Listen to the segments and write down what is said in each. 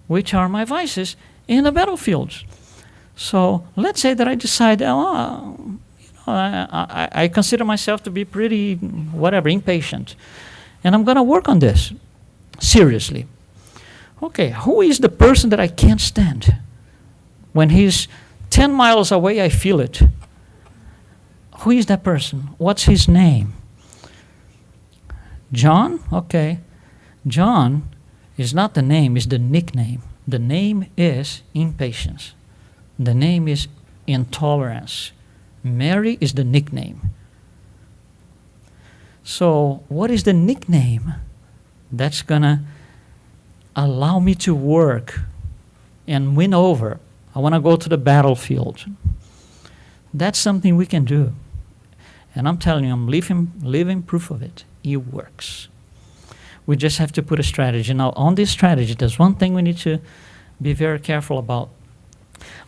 which are my vices, in the battlefields. So let's say that I decide, I consider myself to be pretty, impatient. And I'm going to work on this seriously. Okay, who is the person that I can't stand? When he's 10 miles away, I feel it. Who is that person? What's his name? John? Okay. John is not the name, it's the nickname. The name is impatience. The name is intolerance. Mary is the nickname. So what is the nickname that's going to allow me to work and win over? I want to go to the battlefield. That's something we can do. And I'm telling you, I'm living proof of it. It works. We just have to put a strategy. Now, on this strategy, there's one thing we need to be very careful about.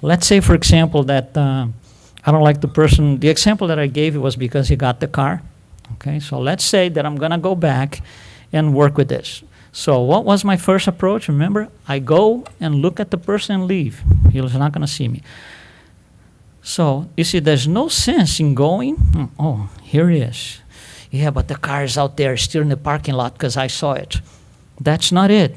Let's say, for example, that I don't like the person. The example that I gave was because he got the car. Okay, so let's say that I'm going to go back and work with this. So what was my first approach? Remember, I go and look at the person and leave. He's not going to see me. So, you see, there's no sense in going, oh, here he is. Yeah, but the car is out there still in the parking lot because I saw it. That's not it.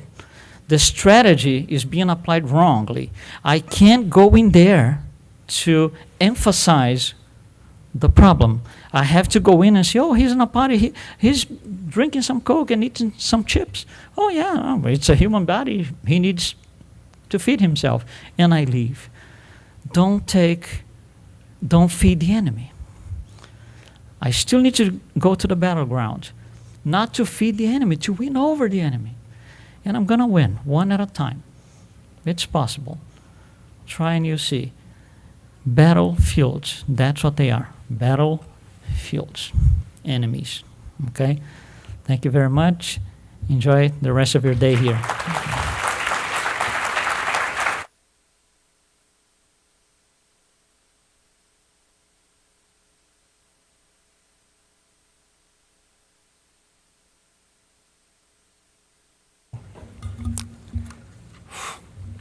The strategy is being applied wrongly. I can't go in there to emphasize the problem. I have to go in and say, oh, he's in a party. He's drinking some Coke and eating some chips. Oh, yeah, it's a human body. He needs to feed himself. And I leave. Don't feed the enemy. I still need to go to the battleground, not to feed the enemy, to win over the enemy. And I'm going to win, one at a time. It's possible. Try and you see. Battlefields, that's what they are. Battlefields, enemies. Okay? Thank you very much. Enjoy the rest of your day here.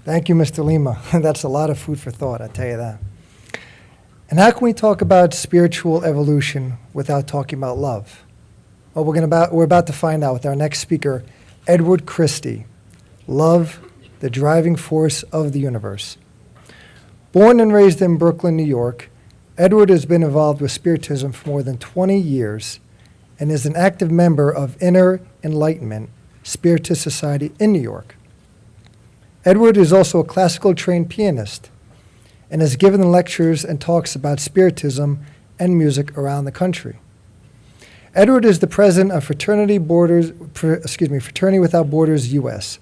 Thank you, Mr. Lima. That's a lot of food for thought, I tell you that. And how can we talk about spiritual evolution without talking about love? Well, we're about to find out with our next speaker, Edward Christie. Love, the driving force of the universe. Born and raised in Brooklyn, New York, Edward has been involved with Spiritism for more than 20 years and is an active member of Inner Enlightenment Spiritist Society in New York. Edward is also a classical trained pianist and has given lectures and talks about Spiritism and music around the country. Edward is the president of Fraternity Without Borders US,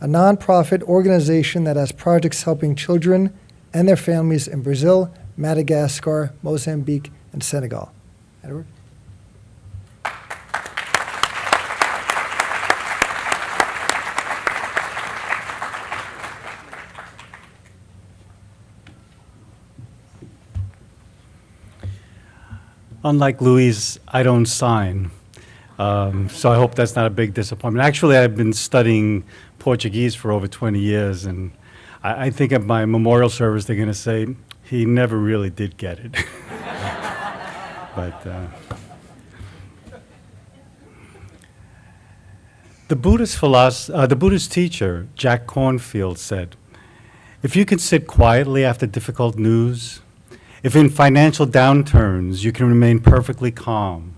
a nonprofit organization that has projects helping children and their families in Brazil, Madagascar, Mozambique, and Senegal. Edward? Unlike Luis, I don't sign, so I hope that's not a big disappointment. Actually, I've been studying Portuguese for over 20 years, and I think at my memorial service they're going to say, he never really did get it. But the Buddhist teacher, Jack Kornfield, said, if you can sit quietly after difficult news, if in financial downturns you can remain perfectly calm,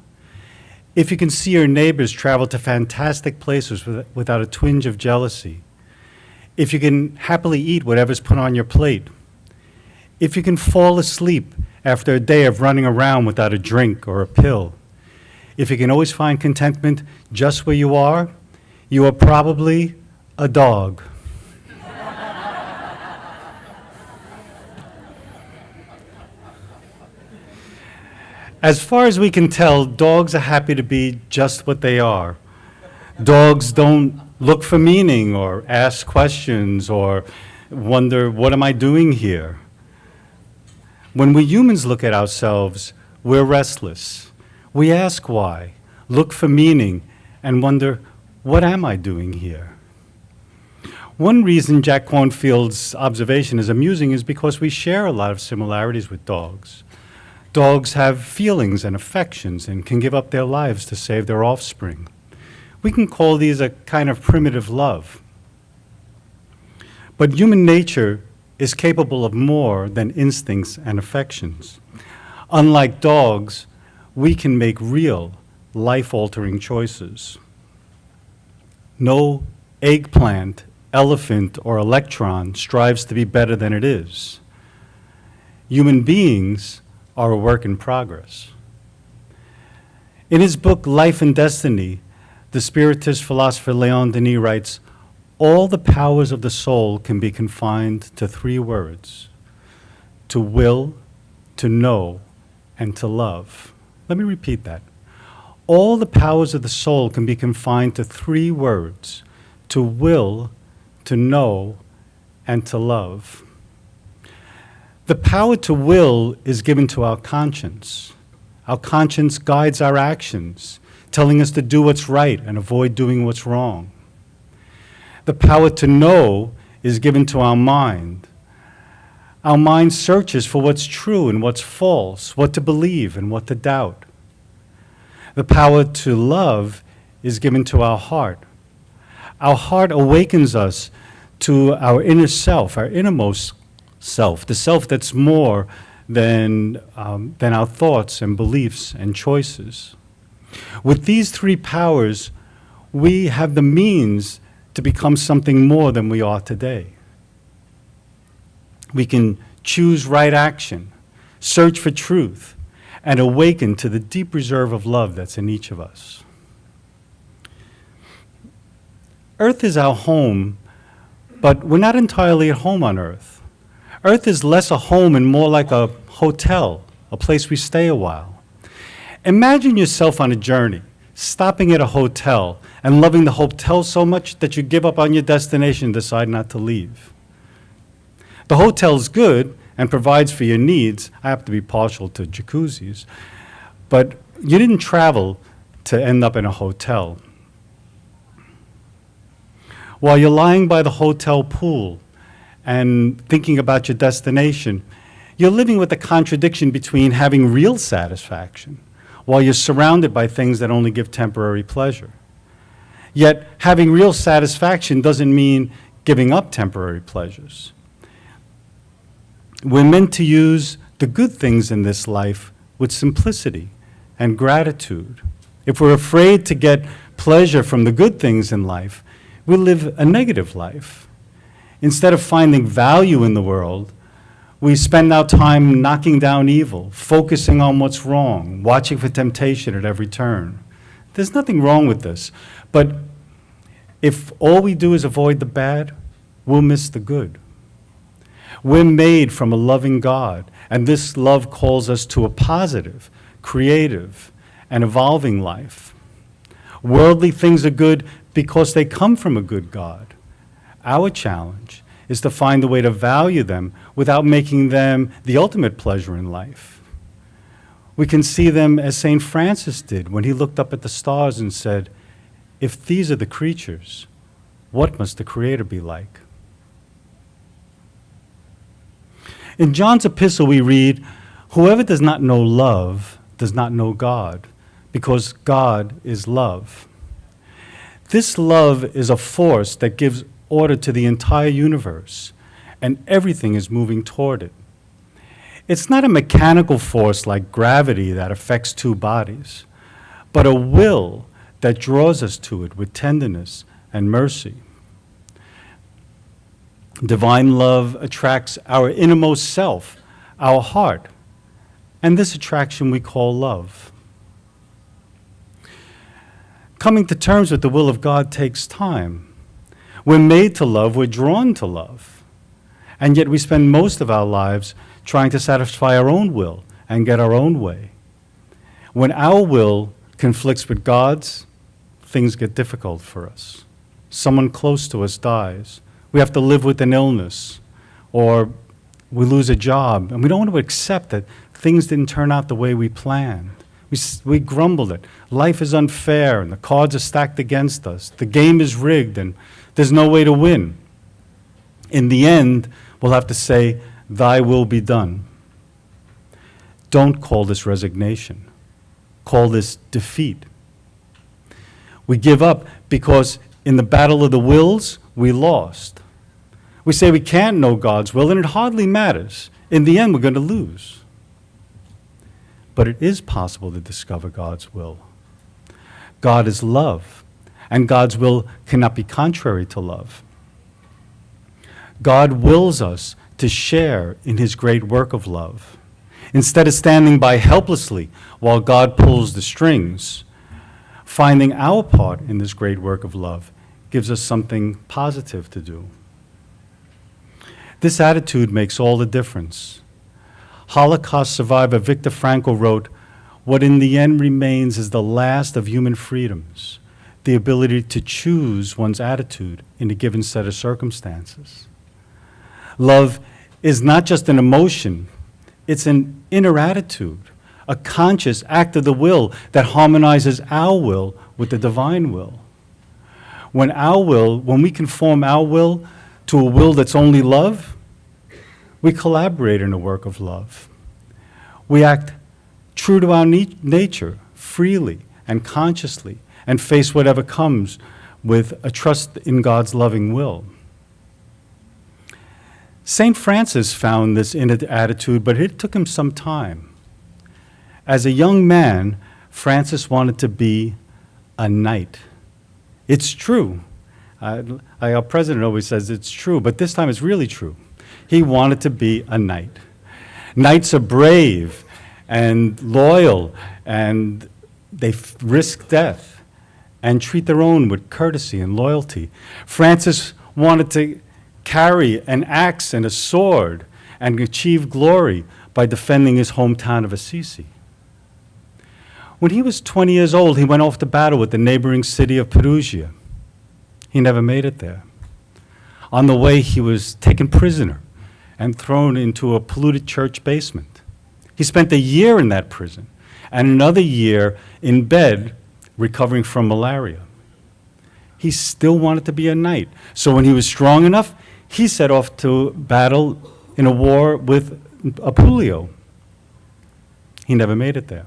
if you can see your neighbors travel to fantastic places without a twinge of jealousy, if you can happily eat whatever's put on your plate, if you can fall asleep after a day of running around without a drink or a pill, if you can always find contentment just where you are probably a dog. As far as we can tell, dogs are happy to be just what they are. Dogs don't look for meaning or ask questions or wonder, what am I doing here? When we humans look at ourselves, we're restless. We ask why, look for meaning, and wonder, what am I doing here? One reason Jack Kornfield's observation is amusing is because we share a lot of similarities with dogs. Dogs have feelings and affections and can give up their lives to save their offspring. We can call these a kind of primitive love. But human nature is capable of more than instincts and affections. Unlike dogs, we can make real, life-altering choices. No eggplant, elephant, or electron strives to be better than it is. Human beings are a work in progress. In his book, Life and Destiny, the Spiritist philosopher Leon Denis writes, all the powers of the soul can be confined to 3 words: to will, to know, and to love. Let me repeat that. All the powers of the soul can be confined to 3 words: to will, to know, and to love. The power to will is given to our conscience. Our conscience guides our actions, telling us to do what's right and avoid doing what's wrong. The power to know is given to our mind. Our mind searches for what's true and what's false, what to believe and what to doubt. The power to love is given to our heart. Our heart awakens us to our inner self, our innermost self, the self that's more than our thoughts and beliefs and choices. With these 3 powers, we have the means to become something more than we are today. We can choose right action, search for truth, and awaken to the deep reserve of love that's in each of us. Earth is our home, but we're not entirely at home on Earth. Earth is less a home and more like a hotel, a place we stay a while. Imagine yourself on a journey, stopping at a hotel and loving the hotel so much that you give up on your destination and decide not to leave. The hotel's good and provides for your needs. I happen to be partial to jacuzzis, but you didn't travel to end up in a hotel. While you're lying by the hotel pool and thinking about your destination, you're living with the contradiction between having real satisfaction while you're surrounded by things that only give temporary pleasure. Yet, having real satisfaction doesn't mean giving up temporary pleasures. We're meant to use the good things in this life with simplicity and gratitude. If we're afraid to get pleasure from the good things in life, we'll live a negative life. Instead of finding value in the world, we spend our time knocking down evil, focusing on what's wrong, watching for temptation at every turn. There's nothing wrong with this, but if all we do is avoid the bad, we'll miss the good. We're made from a loving God, and this love calls us to a positive, creative, and evolving life. Worldly things are good because they come from a good God. Our challenge is to find a way to value them without making them the ultimate pleasure in life. We can see them as St. Francis did when he looked up at the stars and said, "If these are the creatures, what must the Creator be like?" In John's epistle we read, "Whoever does not know love does not know God, because God is love." This love is a force that gives order to the entire universe, and everything is moving toward it. It's not a mechanical force like gravity that affects 2 bodies, but a will that draws us to it with tenderness and mercy. Divine love attracts our innermost self, our heart, and this attraction we call love. Coming to terms with the will of God takes time. We're made to love, we're drawn to love, and yet we spend most of our lives trying to satisfy our own will and get our own way. When our will conflicts with God's, things get difficult for us. Someone close to us dies. We have to live with an illness, or we lose a job, and we don't want to accept that things didn't turn out the way we planned. We grumbled it. Life is unfair, and the cards are stacked against us. The game is rigged, and there's no way to win. In the end, we'll have to say, "Thy will be done." Don't call this resignation. Call this defeat. We give up because in the battle of the wills, we lost. We say we can't know God's will, and it hardly matters. In the end, we're going to lose. But it is possible to discover God's will. God is love, and God's will cannot be contrary to love. God wills us to share in his great work of love. Instead of standing by helplessly while God pulls the strings, finding our part in this great work of love gives us something positive to do. This attitude makes all the difference. Holocaust survivor Viktor Frankl wrote, "What in the end remains is the last of human freedoms, the ability to choose one's attitude in a given set of circumstances." Love is not just an emotion, it's an inner attitude, a conscious act of the will that harmonizes our will with the divine will. When we conform our will to a will that's only love, we collaborate in a work of love. We act true to our nature, freely and consciously, and face whatever comes with a trust in God's loving will. St. Francis found this inner attitude, but it took him some time. As a young man, Francis wanted to be a knight. It's true. Our president always says it's true, but this time it's really true. He wanted to be a knight. Knights are brave and loyal, and they risk death and treat their own with courtesy and loyalty. Francis wanted to carry an axe and a sword and achieve glory by defending his hometown of Assisi. When he was 20 years old, he went off to battle with the neighboring city of Perugia. He never made it there. On the way, he was taken prisoner and thrown into a polluted church basement. He spent a year in that prison and another year in bed recovering from malaria. He still wanted to be a knight. So when he was strong enough, he set off to battle in a war with Apulio. He never made it there.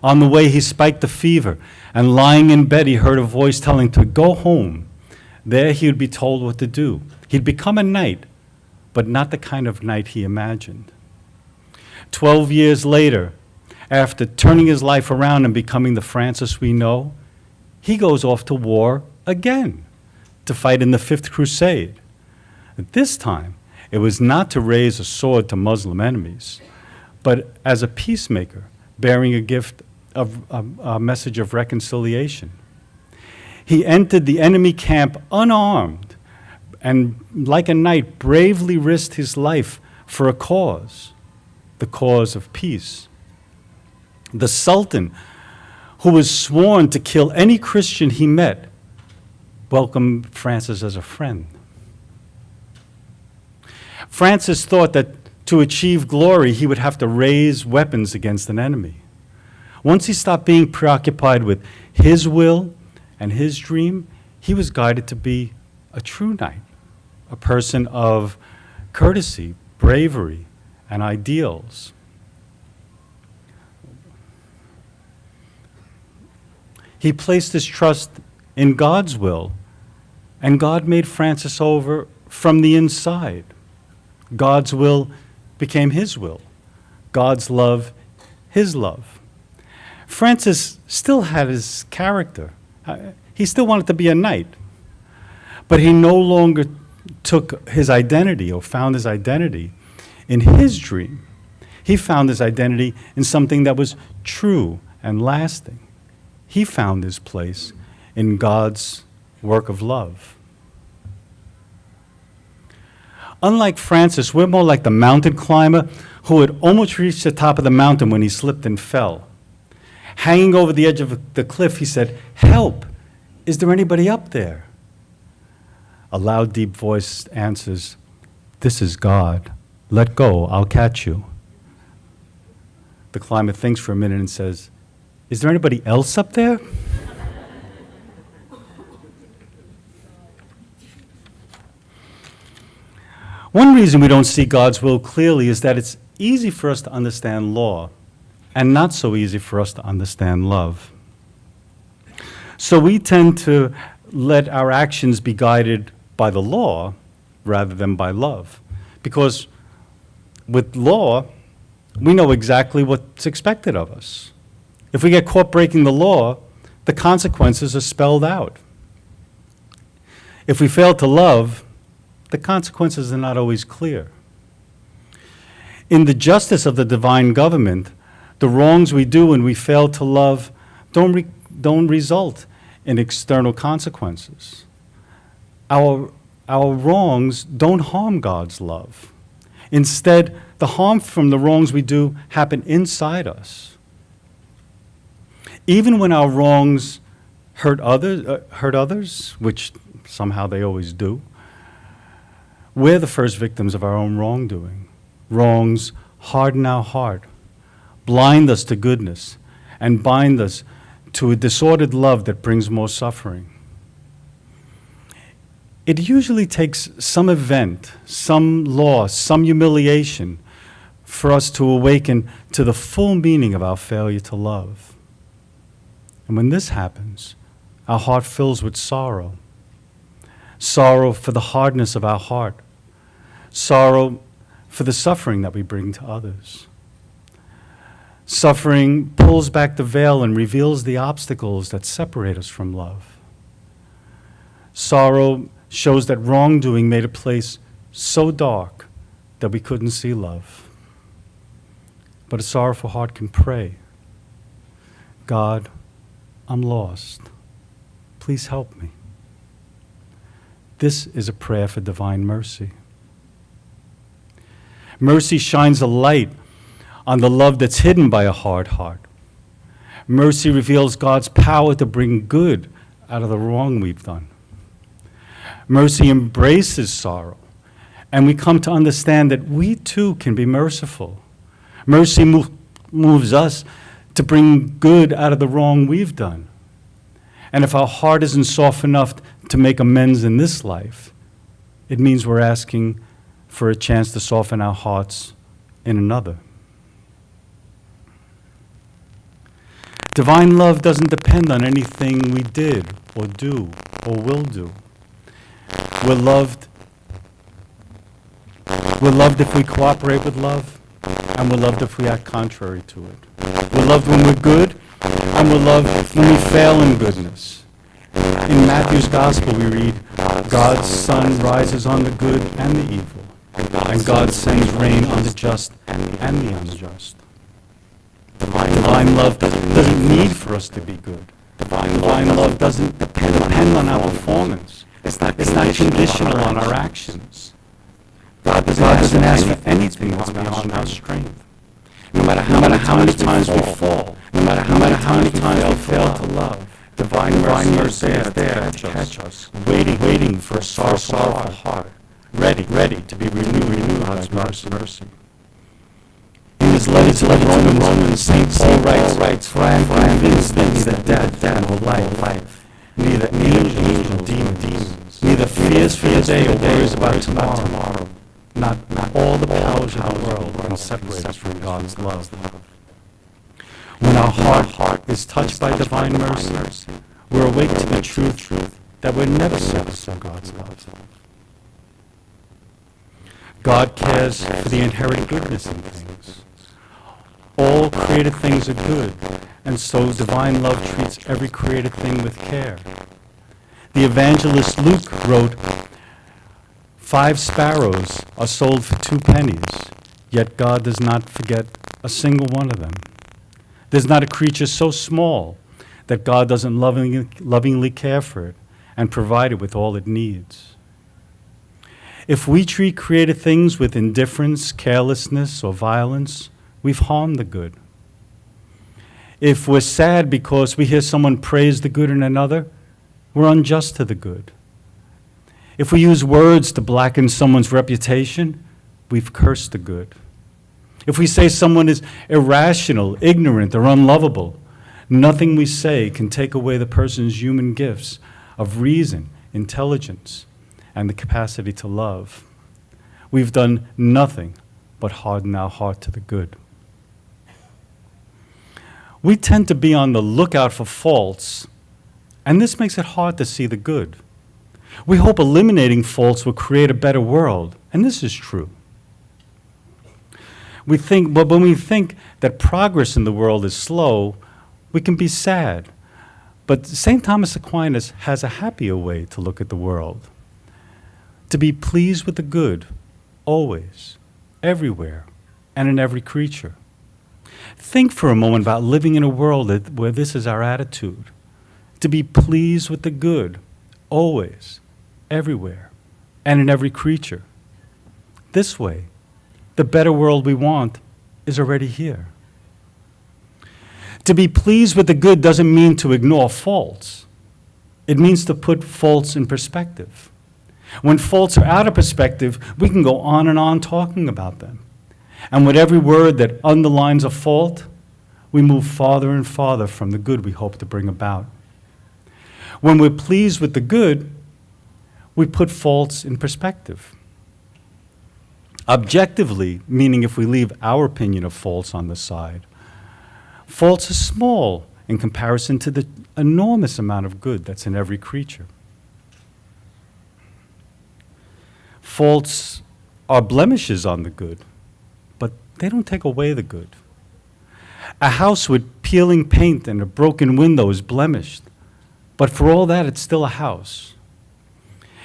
On the way, he spiked a fever, and lying in bed, he heard a voice telling him to go home. There he would be told what to do. He'd become a knight, but not the kind of knight he imagined. 12 years later, after turning his life around and becoming the Francis we know, he goes off to war again to fight in the Fifth Crusade. At this time, it was not to raise a sword to Muslim enemies, but as a peacemaker, bearing a gift of a message of reconciliation. He entered the enemy camp unarmed and, like a knight, bravely risked his life for a cause, the cause of peace. The Sultan, who was sworn to kill any Christian he met, welcomed Francis as a friend. Francis thought that to achieve glory, he would have to raise weapons against an enemy. Once he stopped being preoccupied with his will and his dream, he was guided to be a true knight, a person of courtesy, bravery, and ideals. He placed his trust in God's will, and God made Francis over from the inside. God's will became his will. God's love, his love. Francis still had his character. He still wanted to be a knight. But he no longer took his identity or found his identity in his dream. He found his identity in something that was true and lasting. He found his place in God's work of love. Unlike Francis, we're more like the mountain climber who had almost reached the top of the mountain when he slipped and fell. Hanging over the edge of the cliff, he said, "Help! Is there anybody up there?" A loud, deep voice answers, "This is God. Let go, I'll catch you." The climber thinks for a minute and says, "Is there anybody else up there?" One reason we don't see God's will clearly is that it's easy for us to understand law and not so easy for us to understand love. So we tend to let our actions be guided by the law rather than by love. Because with law, we know exactly what's expected of us. If we get caught breaking the law, the consequences are spelled out. If we fail to love, the consequences are not always clear. In the justice of the divine government, the wrongs we do when we fail to love don't result in external consequences. Our wrongs don't harm God's love. Instead, the harm from the wrongs we do happen inside us. Even when our wrongs hurt others, which somehow they always do, we're the first victims of our own wrongdoing. Wrongs harden our heart, blind us to goodness, and bind us to a disordered love that brings more suffering. It usually takes some event, some loss, some humiliation for us to awaken to the full meaning of our failure to love. And when this happens, our heart fills with sorrow. Sorrow for the hardness of our heart. Sorrow for the suffering that we bring to others. Suffering pulls back the veil and reveals the obstacles that separate us from love. Sorrow shows that wrongdoing made a place so dark that we couldn't see love. But a sorrowful heart can pray, God, I'm lost. Please help me. This is a prayer for divine mercy. Mercy shines a light on the love that's hidden by a hard heart. Mercy reveals God's power to bring good out of the wrong we've done. Mercy embraces sorrow, and we come to understand that we too can be merciful. Mercy moves us to bring good out of the wrong we've done. And if our heart isn't soft enough to make amends in this life, it means we're asking for a chance to soften our hearts in another. Divine love doesn't depend on anything we did or do or will do. We're loved if we cooperate with love, and we're loved if we act contrary to it. We're loved when we're good, and we're loved when we fail in goodness. In Matthew's Gospel we read, God's sun rises on the good and the evil, and God sends rain on the just and the unjust. Divine love doesn't need for us to be good. Divine love doesn't depend on our performance. It's not conditional on our actions. God doesn't ask for anything that's beyond our strength. No matter how many times we fall, no matter how many times we fail to love, divine mercy is there to catch us, waiting for a sorrowful heart, ready to be renewed by God's mercy. In his letter to the Romans, St. Paul writes, For I am convinced that neither death nor life, neither angels nor demons, neither fears for the day or worries about tomorrow, not all the powers of the world can separate us from God's love. When our heart is touched by divine mercy, we're awake to the truth that we're never separate from God's love. God cares for the inherent goodness in things. All created things are good, and so divine love treats every created thing with care. The evangelist Luke wrote, 5 sparrows are sold for 2 pennies, yet God does not forget a single one of them. There's not a creature so small that God doesn't lovingly care for it and provide it with all it needs. If we treat created things with indifference, carelessness, or violence, we've harmed the good. If we're sad because we hear someone praise the good in another, we're unjust to the good. If we use words to blacken someone's reputation, we've cursed the good. If we say someone is irrational, ignorant, or unlovable, nothing we say can take away the person's human gifts of reason, intelligence, and the capacity to love. we've done nothing but harden our heart to the good. We tend to be on the lookout for faults, and this makes it hard to see the good. We hope eliminating faults will create a better world, and this is true. But when we think that progress in the world is slow, we can be sad. But St. Thomas Aquinas has a happier way to look at the world. To be pleased with the good, always, everywhere, and in every creature. Think for a moment about living in a world where this is our attitude. To be pleased with the good, always, everywhere, and in every creature. This way, the better world we want is already here. To be pleased with the good doesn't mean to ignore faults. It means to put faults in perspective. When faults are out of perspective, we can go on and on talking about them. And with every word that underlines a fault, we move farther and farther from the good we hope to bring about. When we're pleased with the good, we put faults in perspective. Objectively, meaning if we leave our opinion of faults on the side, faults are small in comparison to the enormous amount of good that's in every creature. Faults are blemishes on the good, but they don't take away the good. A house with peeling paint and a broken window is blemished, but for all that, it's still a house.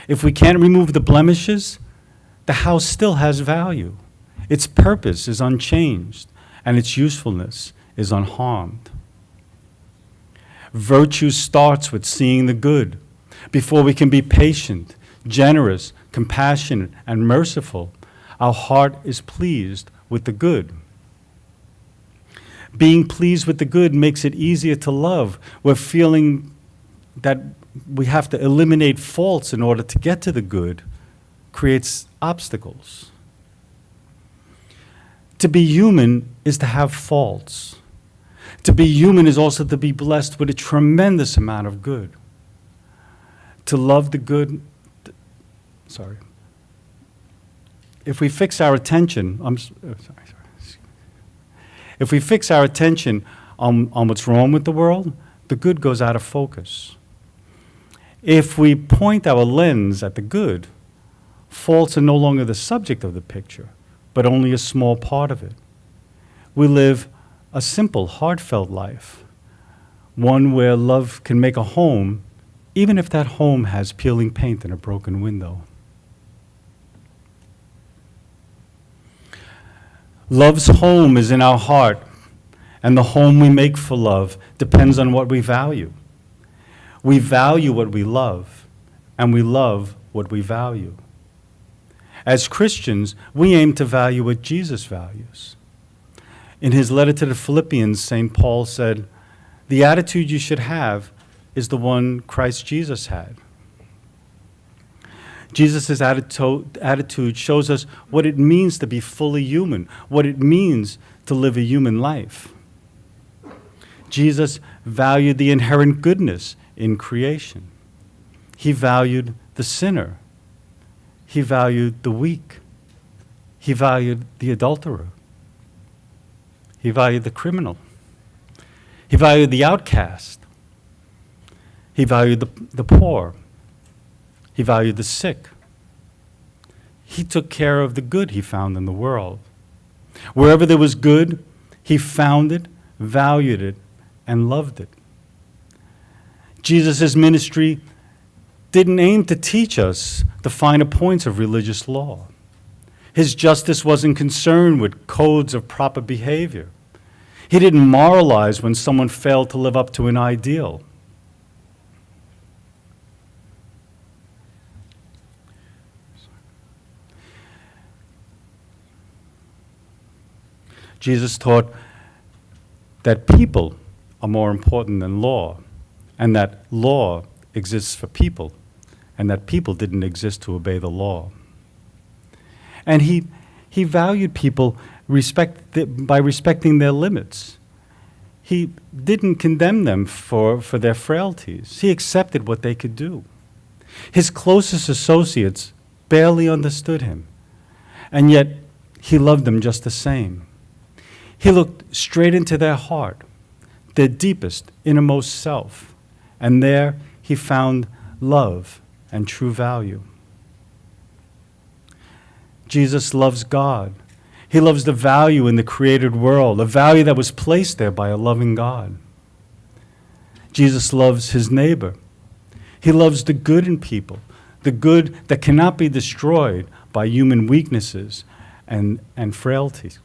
If we can't remove the blemishes, the house still has value. Its purpose is unchanged, and its usefulness is unharmed. Virtue starts with seeing the good. Before we can be patient, generous, compassionate, and merciful, our heart is pleased with the good. Being pleased with the good makes it easier to love. We're feeling that we have to eliminate faults in order to get to the good creates obstacles. To be human is to have faults. To be human is also to be blessed with a tremendous amount of good. To love the good, if we fix our attention, if we fix our attention on what's wrong with the world, the good goes out of focus. If we point our lens at the good, faults are no longer the subject of the picture, but only a small part of it. We live a simple, heartfelt life, one where love can make a home, even if that home has peeling paint and a broken window. Love's home is in our heart, and the home we make for love depends on what we value. We value what we love, and we love what we value. As Christians, we aim to value what Jesus values. In his letter to the Philippians, St. Paul said, "The attitude you should have is the one Christ Jesus had." Jesus' attitude shows us what it means to be fully human, what it means to live a human life. Jesus valued the inherent goodness in creation. He valued the sinner. He valued the weak. He valued the adulterer. He valued the criminal. He valued the outcast. He valued the poor. He valued the sick. He took care of the good he found in the world. Wherever there was good, he found it, valued it, and loved it. Jesus' ministry didn't aim to teach us the finer points of religious law. His justice wasn't concerned with codes of proper behavior. He didn't moralize when someone failed to live up to an ideal. Jesus taught that people are more important than law, and that law exists for people, and that people didn't exist to obey the law. And he valued people by respecting their limits. He didn't condemn them for their frailties. He accepted what they could do. His closest associates barely understood him, and yet he loved them just the same. He looked straight into their heart, their deepest, innermost self, and there he found love and true value. Jesus loves God. He loves the value in the created world, a value that was placed there by a loving God. Jesus loves his neighbor. He loves the good in people, the good that cannot be destroyed by human weaknesses and frailties.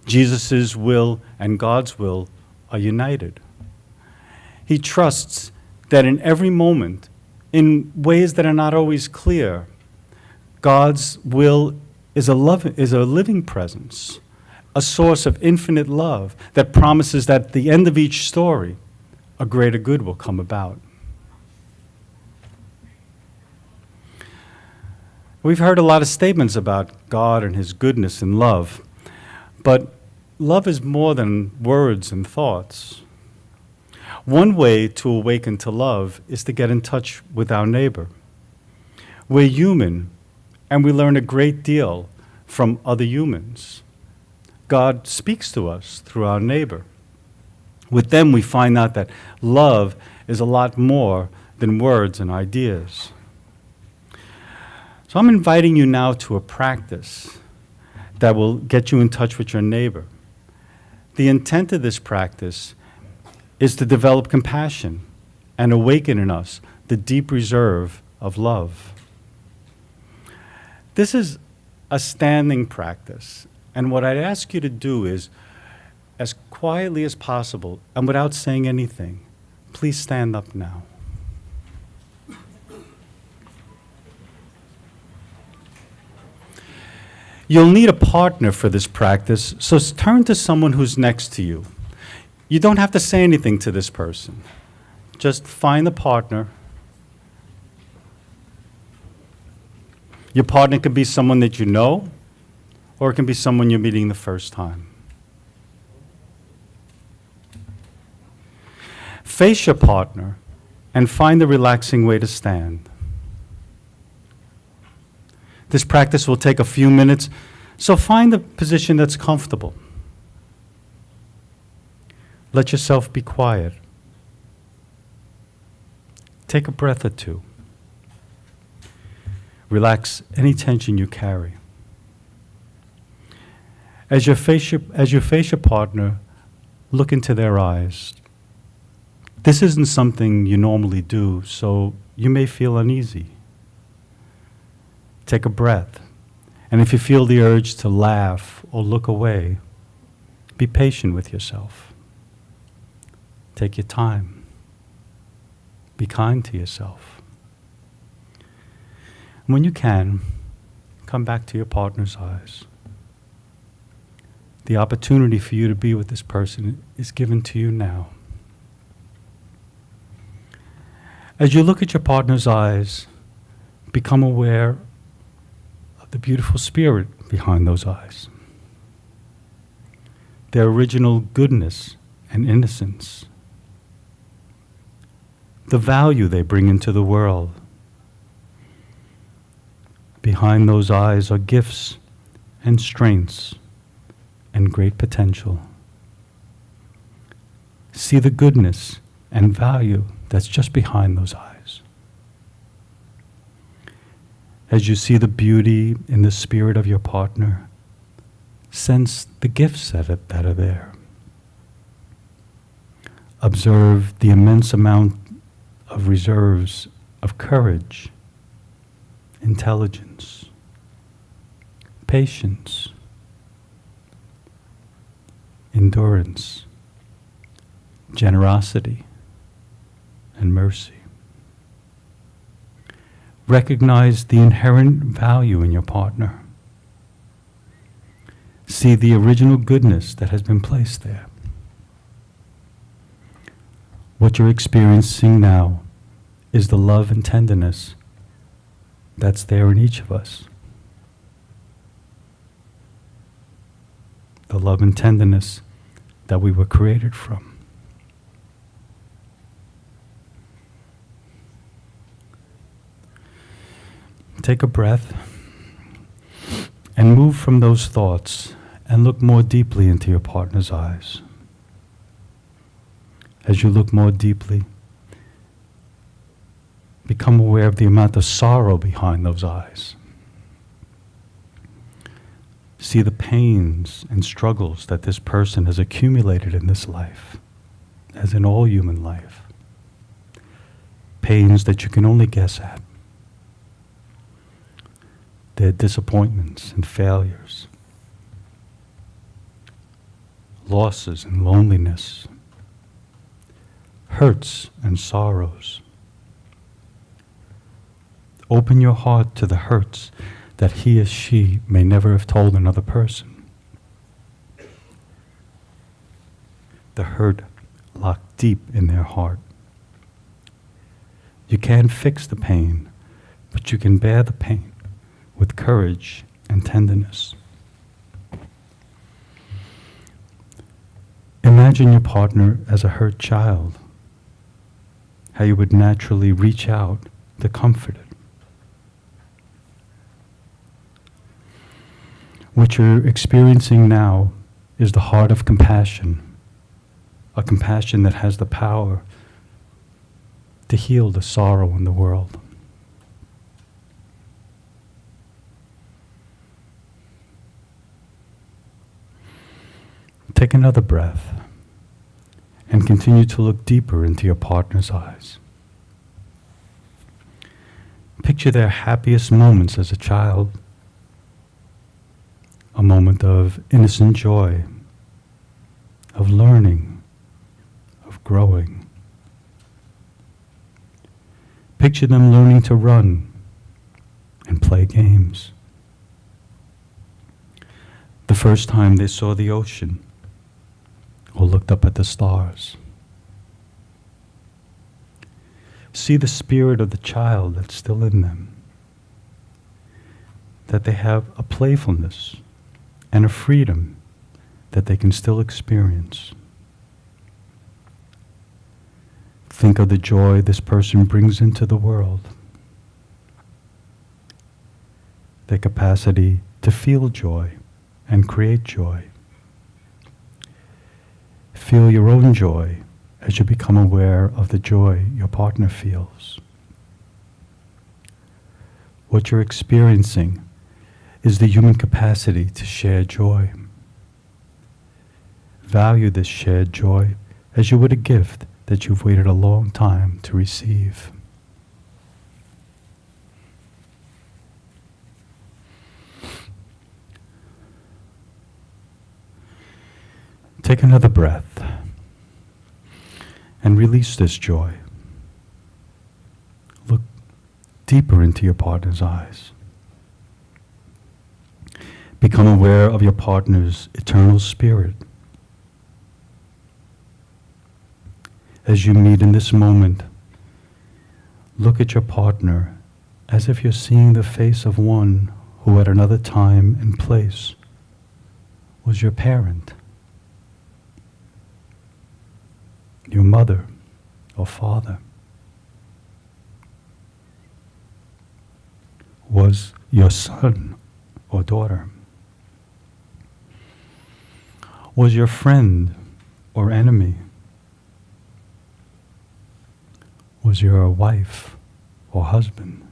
Jesus' will and God's will are united. He trusts that in every moment, in ways that are not always clear, God's will is a living presence, a source of infinite love that promises that at the end of each story, a greater good will come about. We've heard a lot of statements about God and his goodness and love, but love is more than words and thoughts. One way to awaken to love is to get in touch with our neighbor. We're human, and we learn a great deal from other humans. God speaks to us through our neighbor. With them, we find out that love is a lot more than words and ideas. So I'm inviting you now to a practice that will get you in touch with your neighbor. The intent of this practice is to develop compassion and awaken in us the deep reserve of love. This is a standing practice, and what I'd ask you to do is, as quietly as possible and without saying anything, please stand up now. You'll need a partner for this practice, so turn to someone who's next to you. You don't have to say anything to this person. Just find a partner. Your partner could be someone that you know, or it can be someone you're meeting the first time. Face your partner and find a relaxing way to stand. This practice will take a few minutes, so find a position that's comfortable. Let yourself be quiet. Take a breath or two. Relax any tension you carry. As you face your partner, look into their eyes. This isn't something you normally do, so you may feel uneasy. Take a breath, and if you feel the urge to laugh or look away, be patient with yourself. Take your time. Be kind to yourself. And when you can, come back to your partner's eyes. The opportunity for you to be with this person is given to you now. As you look at your partner's eyes, become aware of the beautiful spirit behind those eyes, their original goodness and innocence, the value they bring into the world. Behind those eyes are gifts and strengths and great potential. See the goodness and value that's just behind those eyes. As you see the beauty in the spirit of your partner, sense the gifts that are there. Observe the immense amount of reserves of courage, intelligence, patience, endurance, generosity, and mercy. Recognize the inherent value in your partner. See the original goodness that has been placed there. What you're experiencing now is the love and tenderness that's there in each of us. The love and tenderness that we were created from. Take a breath And move from those thoughts and look more deeply into your partner's eyes. As you look more deeply, become aware of the amount of sorrow behind those eyes. See the pains and struggles that this person has accumulated in this life, as in all human life. Pains that you can only guess at. Their disappointments and failures, losses and loneliness, hurts and sorrows. Open your heart to the hurts that he or she may never have told another person. The hurt locked deep in their heart. You can't fix the pain, but you can bear the pain with courage and tenderness. Imagine your partner as a hurt child, how you would naturally reach out to comfort it. What you're experiencing now is the heart of compassion, a compassion that has the power to heal the sorrow in the world. Take another breath and continue to look deeper into your partner's eyes. Picture their happiest moments as a child, a moment of innocent joy, of learning, of growing. Picture them learning to run and play games. The first time they saw the ocean or looked up at the stars. See the spirit of the child that's still in them, that they have a playfulness and a freedom that they can still experience. Think of the joy this person brings into the world, their capacity to feel joy and create joy. Feel your own joy as you become aware of the joy your partner feels. What you're experiencing is the human capacity to share joy. Value this shared joy as you would a gift that you've waited a long time to receive. Take another breath and release this joy. Look deeper into your partner's eyes. Become aware of your partner's eternal spirit. As you meet in this moment, look at your partner as if you're seeing the face of one who at another time and place was your parent, your mother or father, was your son or daughter, was your friend or enemy, was your wife or husband,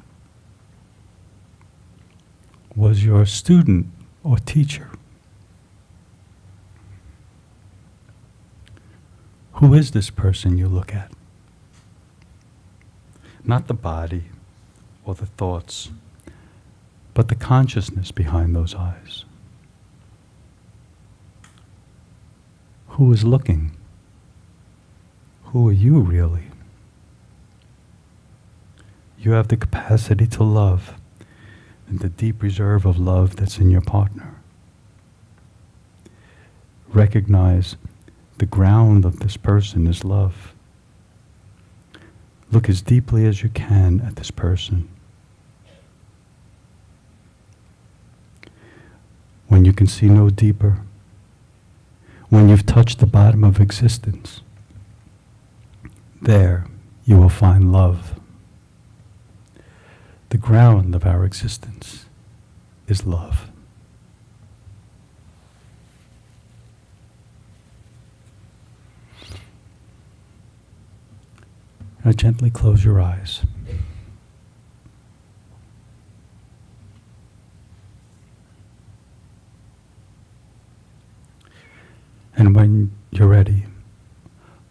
was your student or teacher. Who is this person you look at? Not the body or the thoughts, but the consciousness behind those eyes. Who is looking? Who are you really? You have the capacity to love and the deep reserve of love that's in your partner. Recognize the ground of this person is love. Look as deeply as you can at this person. When you can see no deeper, when you've touched the bottom of existence, there you will find love. The ground of our existence is love. Now gently close your eyes. And when you're ready,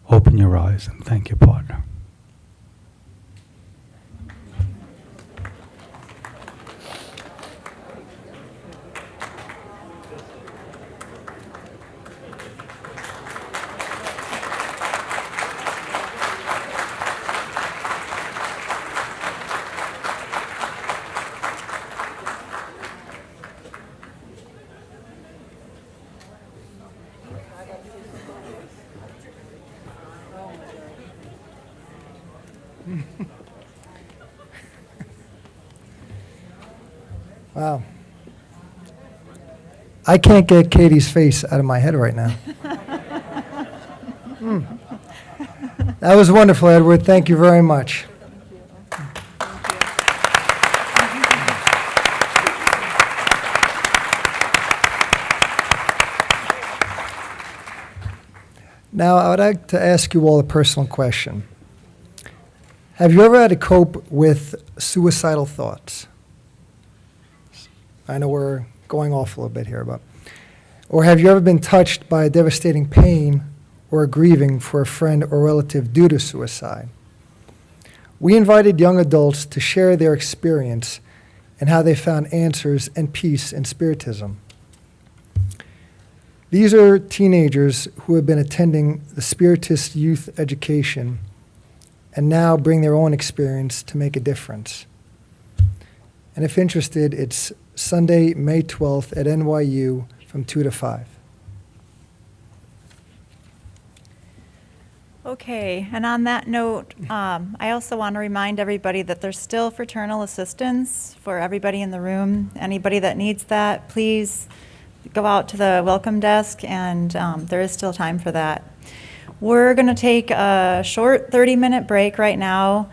open your eyes and thank your partner. Wow. I can't get Katie's face out of my head right now. That was wonderful, Edward. Thank you very much. Now, I would like to ask you all a personal question. Have you ever had to cope with suicidal thoughts? I know we're going off a little bit here, but. Or have you ever been touched by a devastating pain or grieving for a friend or relative due to suicide? We invited young adults to share their experience and how they found answers and peace in Spiritism. These are teenagers who have been attending the Spiritist youth education and now bring their own experience to make a difference. And if interested, it's Sunday, May 12th at NYU from 2 to 5. Okay, and on that note, I also want to remind everybody that there's still fraternal assistance for everybody in the room. Anybody that needs that, please go out to the welcome desk, and there is still time for that. We're going to take a short 30-minute break right now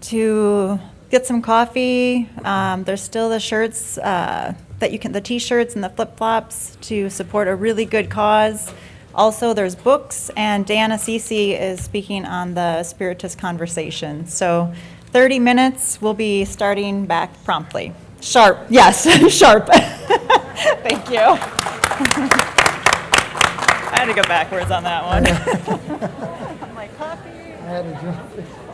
to get some coffee. There's still the shirts that you can, the t-shirts and the flip-flops to support a really good cause. Also, there's books, and Dan Assisi is speaking on the Spiritist conversation. So 30 minutes, we'll be starting back promptly. Sharp, yes, sharp. Thank you. I had to go backwards on that one. I'm like, coffee. I had to jump.